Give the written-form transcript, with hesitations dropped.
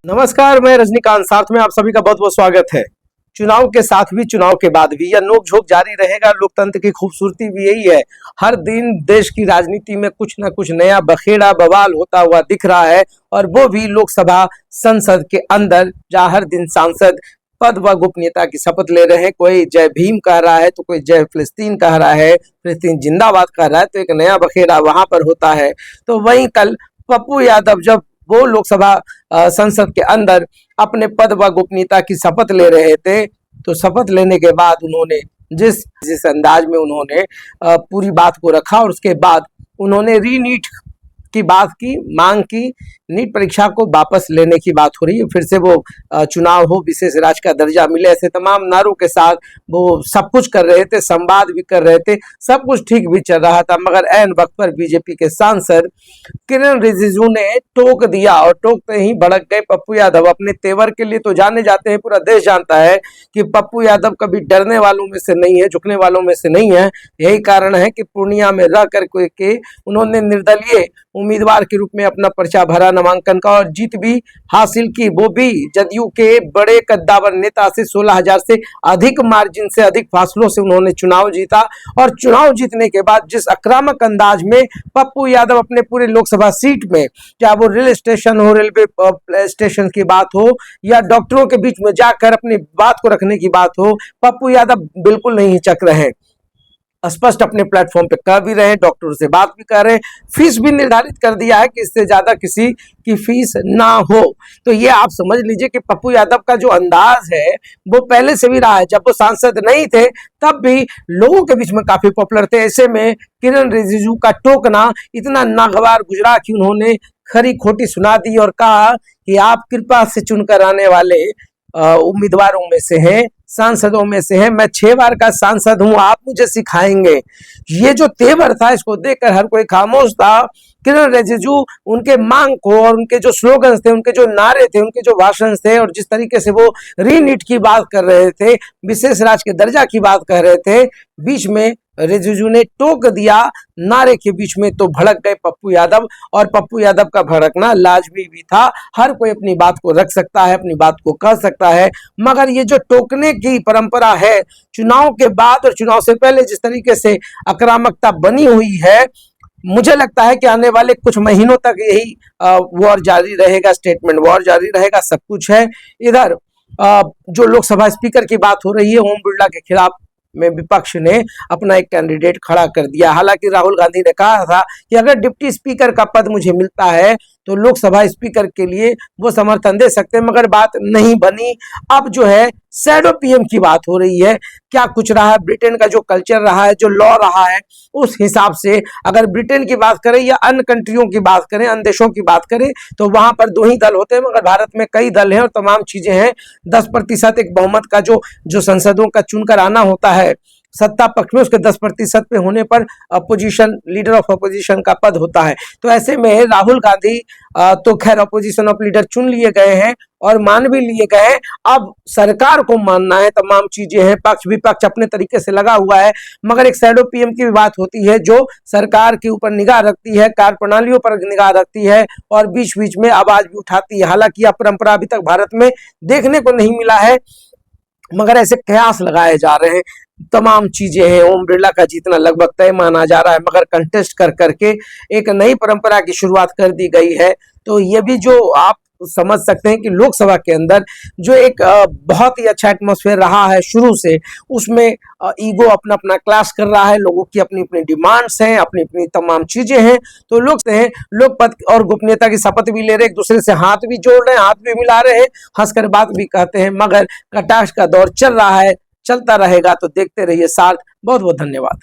नमस्कार, मैं रजनीकांत, साथ में आप सभी का बहुत बहुत स्वागत है। चुनाव के साथ भी, चुनाव के बाद भी यह नोकझोंक जारी रहेगा। लोकतंत्र की खूबसूरती भी यही है, हर दिन देश की राजनीति में कुछ ना कुछ नया बखेड़ा बवाल होता हुआ दिख रहा है, और वो भी लोकसभा संसद के अंदर, जहां हर दिन सांसद पद व गोपनीयता की शपथ ले रहे हैं। कोई जय भीम कह रहा है, तो कोई जय फिलिस्तीन कह रहा है, फिलिस्तीन जिंदाबाद कह रहा है, तो एक नया बखेड़ा वहां पर होता है। तो वहीं कल पप्पू यादव जब वो लोकसभा संसद के अंदर अपने पद व गोपनीयता की शपथ ले रहे थे, तो शपथ लेने के बाद उन्होंने जिस जिस अंदाज में उन्होंने पूरी बात को रखा, और उसके बाद उन्होंने रीनीट की बात की, मांग की, नीट परीक्षा को वापस लेने की बात हो रही है। फिर से वो चुनाव हो, विशेष राज्य का दर्जा मिले, ऐसे तमाम नारों के साथ वो सब कुछ कर रहे थे, संवाद भी कर रहे थे, सब कुछ ठीक भी चल रहा था। मगर ऐन वक्त पर बीजेपी के सांसद किरण रिजिजू ने टोक दिया, और टोकते ही भड़क गए पप्पू यादव। अपने तेवर के लिए तो जाने जाते हैं, पूरा देश जानता है कि पप्पू यादव कभी डरने वालों में से नहीं है, झुकने वालों में से नहीं है। यही कारण है कि पूर्णिया में रह करके उन्होंने निर्दलीय उम्मीदवार के रूप में अपना पर्चा भरा नामांकन का, और जीत भी हासिल की, वो भी जदयू के बड़े कद्दावर नेता से 16,000 से अधिक मार्जिन से, अधिक फासलों से उन्होंने चुनाव जीता। और चुनाव जीतने के बाद जिस आक्रामक अंदाज में पप्पू यादव अपने पूरे लोकसभा सीट में, चाहे वो रेल स्टेशन हो, रेलवे स्टेशन की बात हो, या डॉक्टरों के बीच में जाकर अपनी बात को रखने की बात हो, पप्पू यादव बिल्कुल नहीं हिचक रहे, स्पष्ट अपने प्लेटफॉर्म पे कह भी रहे, डॉक्टरों से बात भी कर रहे, फीस भी निर्धारित कर दिया है कि इससे ज्यादा किसी की फीस ना हो। तो ये आप समझ लीजिए कि पप्पू यादव का जो अंदाज है वो पहले से भी रहा है। जब वो सांसद नहीं थे तब भी लोगों के बीच में काफी पॉपुलर थे। ऐसे में किरण रिजिजू का टोकना इतना नागवार गुजरा कि उन्होंने खरी खोटी सुना दी और कहा कि आप कृपा से चुनकर आने वाले उम्मीदवारों में से हैं, सांसदों में से हैं, मैं 6 बार का सांसद हूं, आप मुझे सिखाएंगे। ये जो तेवर था, इसको देखकर हर कोई खामोश था। किरण रिजिजू उनके मांग को, और उनके जो स्लोगन्स थे, उनके जो नारे थे, उनके जो भाषण थे, और जिस तरीके से वो रीनीट की बात कर रहे थे, विशेष राज्य के दर्जा की बात कर रहे थे, बीच में रिजिजू ने टोक दिया। नारे के बीच में तो भड़क गए पप्पू यादव, और पप्पू यादव का भड़कना लाजमी भी था। हर कोई अपनी बात को रख सकता है, अपनी बात को कह सकता है, मगर ये जो टोकने की परंपरा है, चुनाव के बाद और चुनाव से पहले जिस तरीके से आक्रामकता बनी हुई है, मुझे लगता है कि आने वाले कुछ महीनों तक यही वॉर जारी रहेगा, स्टेटमेंट वॉर जारी रहेगा। सब कुछ है। इधर जो लोकसभा स्पीकर की बात हो रही है, ओम बिरला के खिलाफ में विपक्ष ने अपना एक कैंडिडेट खड़ा कर दिया। हालांकि राहुल गांधी ने कहा था कि अगर डिप्टी स्पीकर का पद मुझे मिलता है तो लोकसभा स्पीकर के लिए वो समर्थन दे सकते हैं, मगर बात नहीं बनी। अब जो है शैडो पीएम की बात हो रही है। क्या कुछ रहा है, ब्रिटेन का जो कल्चर रहा है, जो लॉ रहा है, उस हिसाब से अगर ब्रिटेन की बात करें या अन्य कंट्रियों की बात करें, अन्य देशों की बात करें, तो वहां पर 2 ही दल होते हैं, मगर भारत में कई दल हैं और तमाम चीजें हैं। 10% एक बहुमत का जो संसदों का चुनकर आना होता है सत्ता पक्ष में, उसके 10% पे होने पर अपोजिशन, लीडर ऑफ अपोजिशन का पद होता है। तो ऐसे में राहुल गांधी तो खैर अपोजिशन ऑफ लीडर चुन लिए गए हैं और मान भी लिए गए हैं। अब सरकार को मानना है, तमाम चीजें हैं, पक्ष विपक्ष अपने तरीके से लगा हुआ है, मगर एक शैडो पीएम की भी बात होती है जो सरकार के ऊपर निगाह रखती है, कार्य प्रणालियों पर निगाह रखती है और बीच बीच में आवाज भी उठाती है। हालांकि यह परंपरा अभी तक भारत में देखने को नहीं मिला है, मगर ऐसे कयास लगाए जा रहे हैं, तमाम चीजें हैं। ओम बिरला का जीतना लगभग तय माना जा रहा है, मगर कंटेस्ट कर करके एक नई परंपरा की शुरुआत कर दी गई है। तो ये भी जो आप समझ सकते हैं कि लोकसभा के अंदर जो एक बहुत ही अच्छा एटमॉस्फेयर रहा है शुरू से, उसमें ईगो अपना अपना क्लास कर रहा है, लोगों की अपनी अपनी डिमांड्स हैं, अपनी अपनी तमाम चीजें हैं। तो लोग पद और गोपनीयता की शपथ भी ले रहे, एक दूसरे से हाथ भी जोड़ रहे हैं, हाथ भी मिला रहे हैं, हंसकर बात भी कहते हैं, मगर कटाक्ष का दौर चल रहा है, चलता रहेगा। तो देखते रहिए साथ। बहुत बहुत धन्यवाद।